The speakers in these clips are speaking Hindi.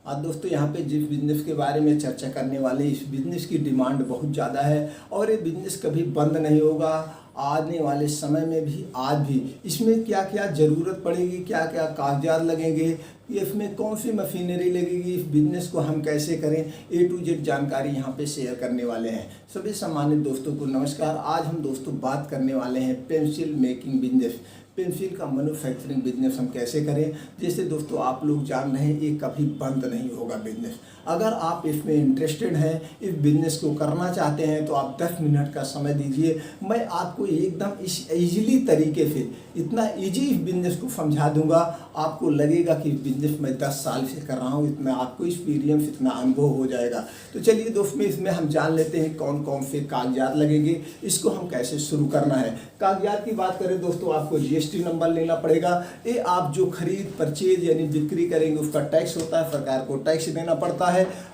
आज दोस्तों यहाँ पे जिस बिज़नेस के बारे में चर्चा करने वाले, इस बिज़नेस की डिमांड बहुत ज़्यादा है और ये बिज़नेस कभी बंद नहीं होगा। आने वाले समय में भी, आज भी इसमें क्या क्या ज़रूरत पड़ेगी, क्या क्या कागजात लगेंगे, इसमें कौन सी मशीनरी लगेगी, इस बिज़नेस को हम कैसे करें, A to Z जानकारी यहाँ पे शेयर करने वाले हैं। सभी सम्मानित दोस्तों को नमस्कार। आज हम दोस्तों बात करने वाले हैं पेंसिल मेकिंग बिजनेस, पेंसिल का मैन्युफैक्चरिंग बिजनेस हम कैसे करें। जैसे दोस्तों आप लोग जान रहे हैं, ये कभी बंद नहीं होगा बिजनेस। अगर आप इसमें इंटरेस्टेड हैं, इस बिजनेस को करना चाहते हैं, तो आप 10 मिनट का समय दीजिए। मैं आपको एकदम इस ईजिली तरीके से, इतना ईजी इस बिजनेस को समझा दूंगा, आपको लगेगा कि बिजनेस मैं 10 साल से कर रहा हूँ। इतना आपको एक्सपीरियंस, इतना अनुभव हो जाएगा। तो चलिए दोस्तों, इसमें हम जान लेते हैं कौन कौन से कागजात लगेंगे, इसको हम कैसे शुरू करना है। कागजात की बात करें दोस्तों, आपको GST नंबर लेना पड़ेगा। ये आप जो खरीद परचेज यानी बिक्री करेंगे उसका टैक्स होता है, सरकार को टैक्स देना पड़ता है।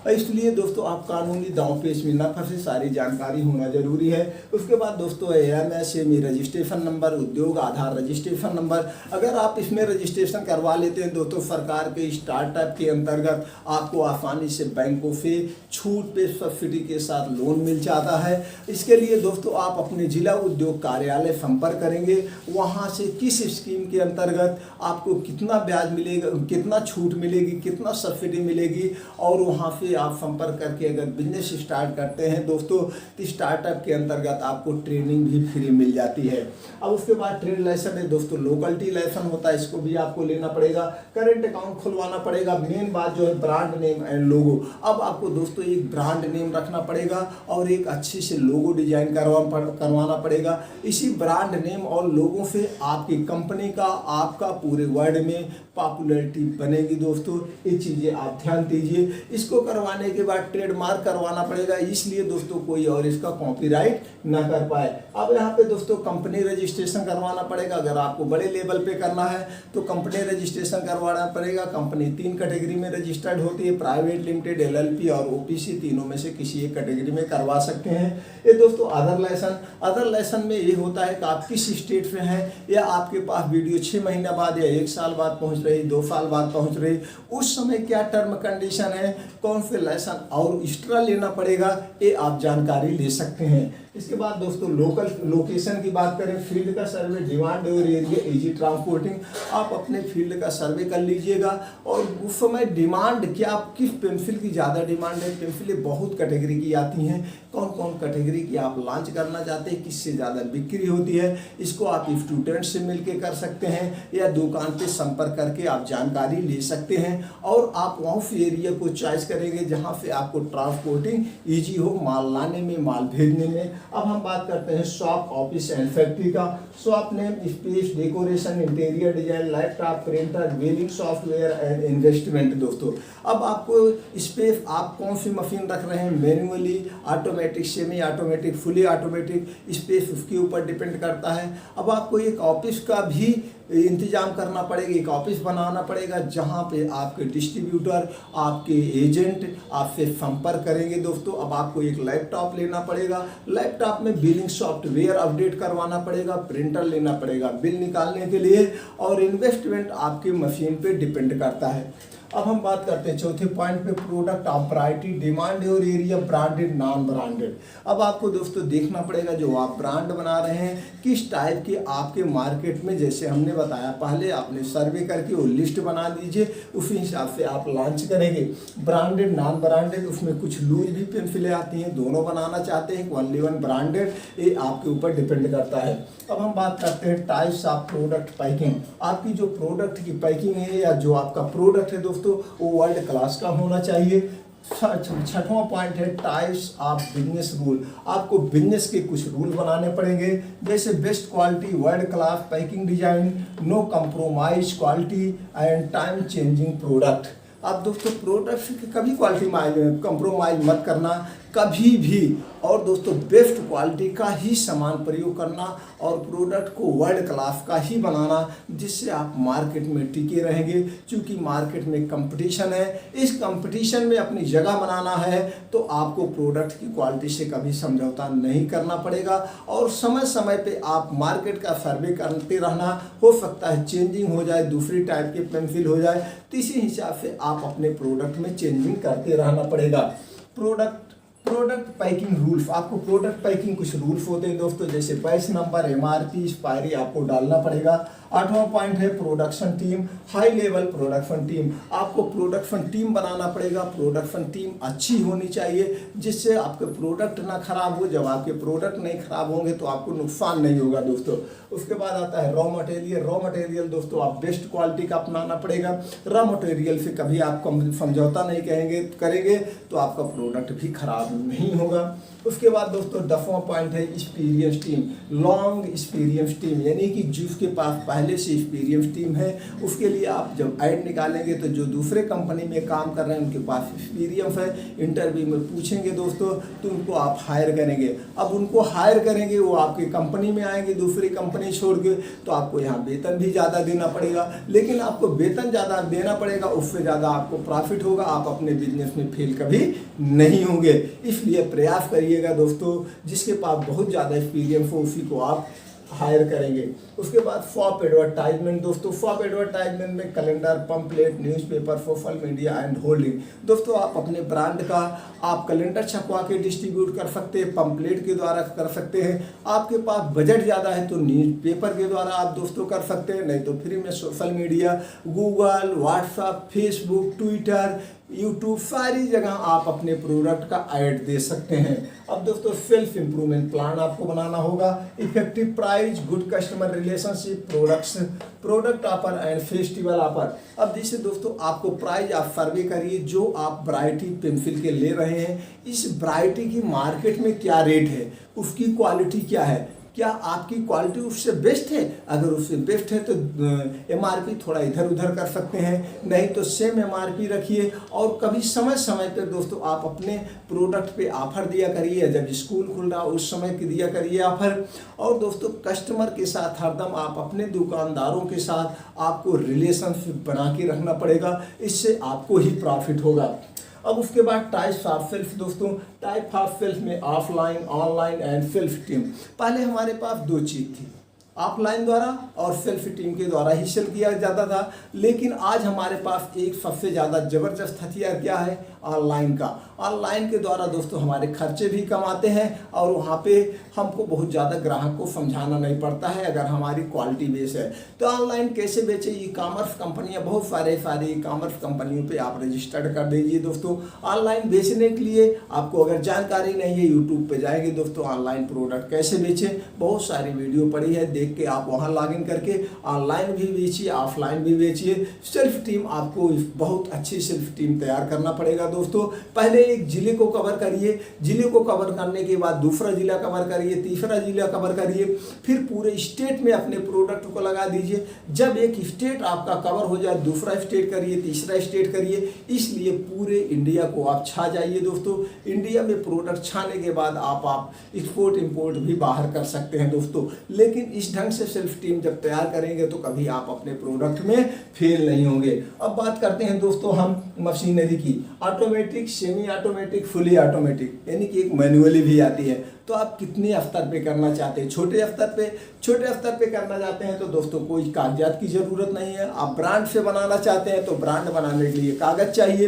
इसलिए दोस्तों आप कानूनी दांव पेच में न फंसे, सारी जानकारी होना जरूरी है। उसके बाद दोस्तों MSME रजिस्ट्रेशन नंबर, उद्योग आधार रजिस्ट्रेशन नंबर। अगर आप इसमें रजिस्ट्रेशन करवा लेते हैं दोस्तों, सरकार के स्टार्टअप के अंतर्गत आपको आसानी से बैंकों से छूट पे सब्सिडी के साथ लोन मिल जाता है। इसके लिए दोस्तों आप अपने जिला उद्योग कार्यालय संपर्क करेंगे, वहाँ से किस स्कीम के अंतर्गत आपको कितना ब्याज मिलेगा, कितना छूट मिलेगी, कितना सब्सिडी मिलेगी, और वहाँ से आप संपर्क करके अगर बिजनेस स्टार्ट करते हैं दोस्तों, तो स्टार्टअप के अंतर्गत आपको ट्रेनिंग भी फ्री मिल जाती है। अब उसके बाद ट्रेड लाइसेंस है दोस्तों, लोकलिटी लाइसेंस होता है, इसको भी आपको लेना पड़ेगा। करंट अकाउंट खुलवाना पड़ेगा। मेन बात जो है ब्रांड नेम एंड लोगो। अब आपको दोस्तों एक ब्रांड नेम रखना पड़ेगा और एक अच्छे से लोगो डिजाइन करवाना पड़ेगा। इसी ब्रांड नेम और लोगों से आपकी कंपनी का, आपका पूरे वर्ल्ड में पॉपुलैरिटी बनेगी दोस्तों। ये चीज़ें आप ध्यान दीजिए। इसको करवाने के बाद ट्रेडमार्क करवाना पड़ेगा, इसलिए दोस्तों कोई और इसका कॉपीराइट ना कर पाए। अब यहाँ पे दोस्तों कंपनी रजिस्ट्रेशन करवाना पड़ेगा। अगर आपको बड़े लेवल पे करना है तो कंपनी रजिस्ट्रेशन करवाना पड़ेगा। कंपनी 3 कैटेगरी में रजिस्टर्ड होती है, प्राइवेट, लिमिटेड, LLP और OPC। तीनों में से किसी एक कैटेगरी में करवा सकते हैं। ये दोस्तों अदर लाइसेंस में ये होता है कि आप किस स्टेट से हैं, या आपके पास वीडियो 6 महीना बाद या 1 साल बाद पहुँच रही, 2 साल बाद पहुँच रही, उस समय क्या टर्म कंडीशन है, कौन से लाइसेंस और एक्स्ट्रा लेना पड़ेगा, ये आप जानकारी ले सकते हैं। इसके बाद दोस्तों लोकल लोकेशन की बात करें, फील्ड का सर्वे, डिमांड और एरिया, इजी ट्रांसपोर्टिंग। आप अपने फील्ड का सर्वे कर लीजिएगा और उस समय डिमांड क्या, किस पेंसिल की ज़्यादा डिमांड है। पेंसिलें बहुत कैटेगरी की आती हैं, कौन कौन कैटेगरी की आप लॉन्च करना चाहते हैं, किससे ज़्यादा बिक्री होती है, इसको आप स्टूडेंट से मिलकर कर सकते हैं या दुकान पे संपर्क करके आप जानकारी ले सकते हैं। और आप वहाँ उस एरिया को चॉइस करेंगे जहाँ से आपको ट्रांसपोर्टिंग ईजी हो, माल लाने में, माल भेजने में। अब हम बात करते हैं शॉप, ऑफिस एंड फैक्ट्री का। Shop name, space, decoration, interior design, laptop, printer, billing software and investment. दोस्तों अब आपको स्पेस, आप कौन सी मशीन रख रहे हैं, manually, automatic, semi automatic, fully automatic, space उसके ऊपर डिपेंड करता है। अब आपको एक ऑफिस का भी इंतजाम करना पड़ेगा, एक ऑफिस बनाना पड़ेगा जहां पे आपके डिस्ट्रीब्यूटर, आपके एजेंट आपसे संपर्क करेंगे दोस्तों। अब आपको एक लैपटॉप लेना पड़ेगा, लैपटॉप में बिलिंग सॉफ्टवेयर अपडेट करवाना पड़ेगा, प्रिंटर लेना पड़ेगा बिल निकालने के लिए, और इन्वेस्टमेंट आपकी मशीन पे डिपेंड करता है। अब हम बात करते हैं चौथे पॉइंट पे, प्रोडक्ट ऑफ वैरायटी, डिमांड और एरिया, ब्रांडेड, नॉन ब्रांडेड। अब आपको दोस्तों देखना पड़ेगा जो आप ब्रांड बना रहे हैं किस टाइप के आपके मार्केट में, जैसे हमने बताया पहले, आपने सर्वे करके वो लिस्ट बना दीजिए, उसी हिसाब से आप लॉन्च करेंगे। ब्रांडेड, नॉन ब्रांडेड, उसमें कुछ लूज भी पेंसिलें आती हैं, दोनों बनाना चाहते हैं, ओनली वन ब्रांडेड, ये आपके ऊपर डिपेंड करता है। अब हम बात करते हैं टाइप्स ऑफ प्रोडक्ट पैकिंग। आपकी जो प्रोडक्ट की पैकिंग है या जो आपका प्रोडक्ट है दोस्तों, वो वर्ल्ड क्लास का होना चाहिए। 6वां पॉइंट है टाइप्स ऑफ बिजनेस रूल। आपको बिजनेस के कुछ रूल बनाने पड़ेंगे, जैसे best quality, world class, packing design, no compromise quality and time changing product. आप दोस्तों प्रोडक्ट की कभी क्वालिटी में कंप्रोमाइज मत करना, कभी भी और दोस्तों बेस्ट क्वालिटी का ही सामान प्रयोग करना और प्रोडक्ट को वर्ल्ड क्लास का ही बनाना, जिससे आप मार्केट में टिके रहेंगे। क्योंकि मार्केट में कंपटीशन है, इस कंपटीशन में अपनी जगह बनाना है तो आपको प्रोडक्ट की क्वालिटी से कभी समझौता नहीं करना पड़ेगा और समय समय पे आप मार्केट का सर्वे करते रहना। हो सकता है चेंजिंग हो जाए, दूसरी टाइप के पेंसिल हो जाए, तो इसी हिसाब से आप अपने प्रोडक्ट में चेंजिंग करते रहना पड़ेगा। प्रोडक्ट पैकिंग रूल्स, आपको प्रोडक्ट पैकिंग कुछ रूल्स होते हैं दोस्तों, जैसे बैच नंबर, एमआरपी, एक्सपायरी आपको डालना पड़ेगा। 8वां पॉइंट है production team, high level production team. आपको प्रोडक्शन टीम बनाना पड़ेगा। प्रोडक्शन टीम अच्छी होनी चाहिए जिससे आपके प्रोडक्ट ना खराब हो। जब आपके प्रोडक्ट नहीं खराब होंगे तो आपको नुकसान नहीं होगा दोस्तों। उसके बाद आता है रॉ मटेरियल। रॉ मटेरियल दोस्तों आप बेस्ट क्वालिटी का अपनाना पड़ेगा। रॉ मटेरियल से कभी आप समझौता नहीं करेंगे तो आपका प्रोडक्ट भी खराब नहीं होगा। उसके बाद दोस्तों 10वां पॉइंट है experience team, long experience team, यानी कि जिसके पास पहले से एक्सपीरियंस टीम है। उसके लिए आप जब ऐड निकालेंगे तो जो दूसरे कंपनी में काम कर रहे हैं उनके पास एक्सपीरियंस है, इंटरव्यू में पूछेंगे दोस्तों तो उनको आप हायर करेंगे। अब उनको हायर करेंगे, वो आपकी कंपनी में आएंगे दूसरी कंपनी छोड़ के, तो आपको यहाँ वेतन भी ज़्यादा देना पड़ेगा। लेकिन आपको वेतन ज़्यादा देना पड़ेगा, उससे ज़्यादा आपको प्रॉफिट होगा, आप अपने बिजनेस में फेल कभी नहीं होंगे। इसलिए प्रयास करिएगा दोस्तों, जिसके पास बहुत ज़्यादा एक्सपीरियंस हो उसी को आप हायर करेंगे। उसके बाद फॉप एडवर्टाइजमेंट दोस्तों, फॉप एडवर्टाइजमेंट में calendar, pamphlet, newspaper, social media and holding. दोस्तों आप अपने ब्रांड का आप कैलेंडर छपवा के डिस्ट्रीब्यूट कर सकते हैं, पंपलेट के द्वारा कर सकते हैं। आपके पास बजट ज़्यादा है तो न्यूज़पेपर के द्वारा आप दोस्तों कर सकते हैं, नहीं तो फ्री में social media, Google, WhatsApp, Facebook, Twitter, YouTube, सारी जगह आप अपने प्रोडक्ट का ऐड दे सकते हैं। अब दोस्तों सेल्फ इंप्रूवमेंट प्लान आपको बनाना होगा। Effective price, good customer relationship, product offer and festival offer. अब जैसे दोस्तों आपको प्राइस आप सर्वे करिए, जो आप वैरायटी पेंसिल के ले रहे हैं, इस वैरायटी की मार्केट में क्या रेट है, उसकी क्वालिटी क्या है, क्या आपकी क्वालिटी उससे बेस्ट है। अगर उससे बेस्ट है तो एमआरपी थोड़ा इधर उधर कर सकते हैं, नहीं तो सेम एमआरपी रखिए। और कभी समय समय पर दोस्तों आप अपने प्रोडक्ट पे ऑफर दिया करिए, जब स्कूल खुल रहा उस समय की दिया करिए ऑफर। और दोस्तों कस्टमर के साथ हरदम आप अपने दुकानदारों के साथ आपको रिलेशनशिप बना के रखना पड़ेगा, इससे आपको ही प्रॉफिट होगा। अब उसके बाद टाइप्स ऑफ सेल्फ दोस्तों, टाइप ऑफ सेल्फ में offline, online and self team. पहले हमारे पास दो चीज़ थी, ऑफलाइन द्वारा और सेल्फ टीम के द्वारा ही सेल किया जाता था। लेकिन आज हमारे पास एक सबसे ज़्यादा ज़बरदस्त हथियार क्या है, ऑनलाइन का। ऑनलाइन के द्वारा दोस्तों हमारे खर्चे भी कम आते हैं और वहाँ पे हमको बहुत ज़्यादा ग्राहक को समझाना नहीं पड़ता है अगर हमारी क्वालिटी बेस है। तो ऑनलाइन कैसे बेचे, ई कॉमर्स कंपनियाँ बहुत सारे ई कॉमर्स कंपनियों पे आप रजिस्टर्ड कर दीजिए दोस्तों। ऑनलाइन बेचने के लिए आपको अगर जानकारी नहीं है, यूट्यूब पे जाएंगे दोस्तों, ऑनलाइन प्रोडक्ट कैसे बेचें, बहुत सारी वीडियो पड़ी है, देख के आप वहाँ लॉगिन करके ऑनलाइन भी बेचिए, ऑफलाइन भी बेचिए। सेल्फ टीम आपको बहुत अच्छी सेल्फ टीम तैयार करना पड़ेगा दोस्तों। पहले एक जिले को कवर करिए, जिले को कवर करने के बाद दूसरा जिला कवर करिए, तीसरा जिला कवर करिए, फिर पूरे स्टेट में अपने प्रोडक्ट को लगा दीजिए। जब एक स्टेट आपका कवर हो जाए, दूसरा स्टेट करिए, तीसरा स्टेट करिए, इसलिए पूरे इंडिया को आप छा जाइए दोस्तों। इंडिया में प्रोडक्ट छाने के बाद आप एक्सपोर्ट इंपोर्ट भी बाहर कर सकते हैं दोस्तों। लेकिन इस ढंग से सेल्फ टीम जब तैयार करेंगे तो कभी आप अपने प्रोडक्ट में फेल नहीं होंगे। अब बात करते हैं दोस्तों हम मशीनरी की, automatic, semi automatic, fully automatic, यानी कि एक मैनुअली भी आती है। तो आप कितने स्तर पे करना चाहते हैं, छोटे स्तर पे करना चाहते हैं तो दोस्तों कोई कागजात की ज़रूरत नहीं है। आप ब्रांड से बनाना चाहते हैं तो ब्रांड बनाने के लिए कागज़ चाहिए।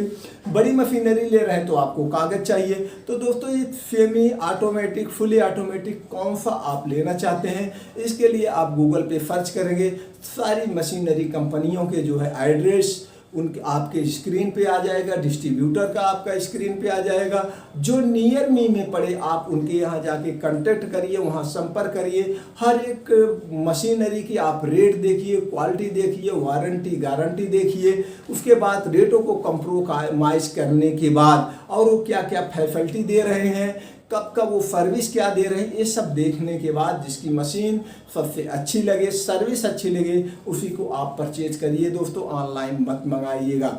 बड़ी मशीनरी ले रहे हैं तो आपको कागज़ चाहिए। तो दोस्तों ये सेमी ऑटोमेटिक, फुली ऑटोमेटिक कौन सा आप लेना चाहते हैं, इसके लिए आप गूगल पे सर्च करेंगे, सारी मशीनरी कंपनियों के जो है एड्रेस उनके आपके स्क्रीन पे आ जाएगा, डिस्ट्रीब्यूटर का आपका स्क्रीन पे आ जाएगा। जो नियर मी में पड़े आप उनके यहाँ जाके कांटेक्ट करिए, वहाँ संपर्क करिए। हर एक मशीनरी की आप रेट देखिए, क्वालिटी देखिए, वारंटी गारंटी देखिए। उसके बाद रेटों को कंप्रोमाइज करने के बाद और वो क्या क्या फैसिलिटी दे रहे हैं, कब कब वो सर्विस क्या दे रहे हैं, ये सब देखने के बाद जिसकी मशीन सबसे अच्छी लगे, सर्विस अच्छी लगे, उसी को आप परचेज करिए दोस्तों, ऑनलाइन मत मंगाइएगा।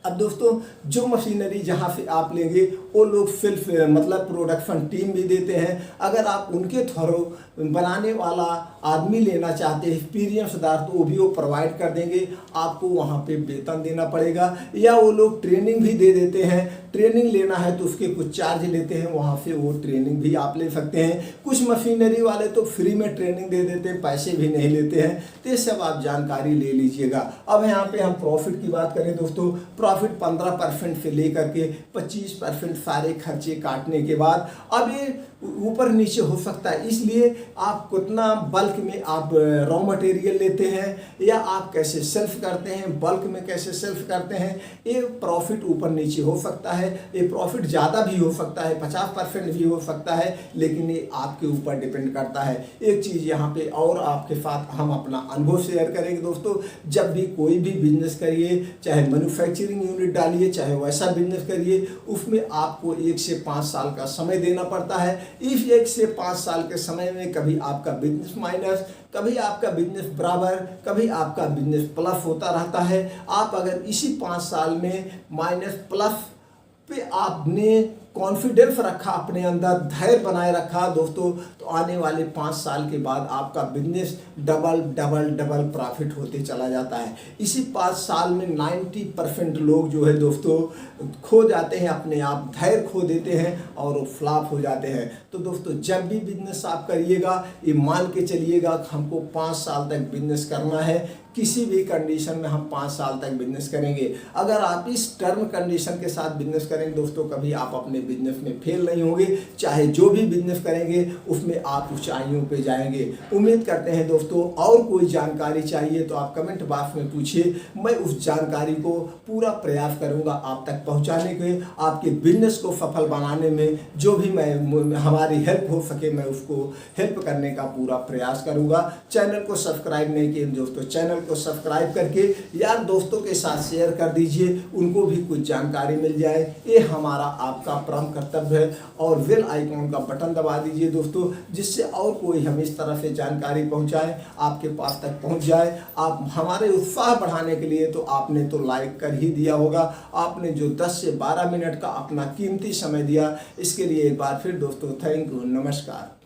अब दोस्तों जो मशीनरी जहाँ से आप लेंगे वो लोग सेल्फ मतलब प्रोडक्शन टीम भी देते हैं। अगर आप उनके थ्रू बनाने वाला आदमी लेना चाहते हैं एक्सपीरियंसदार, तो वो भी वो प्रोवाइड कर देंगे। आपको वहाँ पे वेतन देना पड़ेगा, या वो लोग ट्रेनिंग भी दे देते हैं। ट्रेनिंग लेना है तो उसके कुछ चार्ज लेते हैं, वहाँ से वो ट्रेनिंग भी आप ले सकते हैं। कुछ मशीनरी वाले तो फ्री में ट्रेनिंग दे देते हैं, पैसे भी नहीं लेते हैं। तो ये सब आप जानकारी ले लीजिएगा। अब यहाँ पे हम प्रॉफिट की बात करें दोस्तों, प्रॉफिट 15% से लेकर के 25% सारे खर्चे काटने के बाद अब ये ऊपर नीचे हो सकता है। इसलिए आप कितना बल्क में आप रॉ मटेरियल लेते हैं या आप कैसे सेल्फ करते हैं, बल्क में कैसे सेल्फ करते हैं, ये प्रॉफिट ऊपर नीचे हो सकता है। ये प्रॉफिट ज़्यादा भी हो सकता है, 50% भी हो सकता है, लेकिन ये आपके ऊपर डिपेंड करता है। एक चीज़ यहाँ पे और आपके साथ हम अपना अनुभव शेयर करेंगे दोस्तों। जब भी कोई भी बिजनेस करिए, चाहे मैन्युफैक्चरिंग यूनिट डालिए, चाहे वैसा बिजनेस करिए, उसमें आपको 1 से 5 साल का समय देना पड़ता है। इस 1 से 5 साल के समय में कभी आपका बिजनेस माइनस, कभी आपका बिजनेस बराबर, कभी आपका बिजनेस प्लस होता रहता है। आप अगर इसी 5 साल में माइनस प्लस पे आपने कॉन्फिडेंस रखा, अपने अंदर धैर्य बनाए रखा दोस्तों, तो आने वाले 5 साल के बाद आपका business double double double profit होते चला जाता है। इसी 5 साल में 90% लोग जो है दोस्तों खो जाते हैं, अपने आप धैर्य खो देते हैं और वो फ्लॉप हो जाते हैं। तो दोस्तों जब भी बिजनेस आप करिएगा, ये मान के चलिएगा हमको 5 साल तक बिजनेस करना है। किसी भी कंडीशन में हम 5 साल तक बिजनेस करेंगे। अगर आप इस टर्म कंडीशन के साथ बिजनेस करेंगे दोस्तों, कभी आप अपने बिजनेस में फेल नहीं होंगे। चाहे जो भी बिजनेस करेंगे उसमें आप ऊंचाइयों पे जाएंगे। उम्मीद करते हैं दोस्तों, और कोई जानकारी चाहिए तो आप कमेंट बॉक्स में पूछिए, मैं उस जानकारी को पूरा प्रयास करूंगा आप तक पहुंचाने के। आपके बिजनेस को सफल बनाने में जो भी हमारी हेल्प हो सके, मैं उसको हेल्प करने का पूरा प्रयास करूंगा। चैनल को सब्सक्राइब नहीं किए दोस्तों, चैनल को सब्सक्राइब करके यार दोस्तों के साथ शेयर कर दीजिए, उनको भी कुछ जानकारी मिल जाए। ये हमारा आपका परम कर्तव्य है। और बेल आइकॉन का बटन दबा दीजिए दोस्तों, जिससे और कोई हम इस तरह से जानकारी पहुंचाए आपके पास तक पहुंच जाए। आप हमारे उत्साह बढ़ाने के लिए तो आपने तो लाइक कर ही दिया होगा। आपने जो 10 से 12 मिनट का अपना कीमती समय दिया, इसके लिए एक बार फिर दोस्तों थैंक यू, नमस्कार।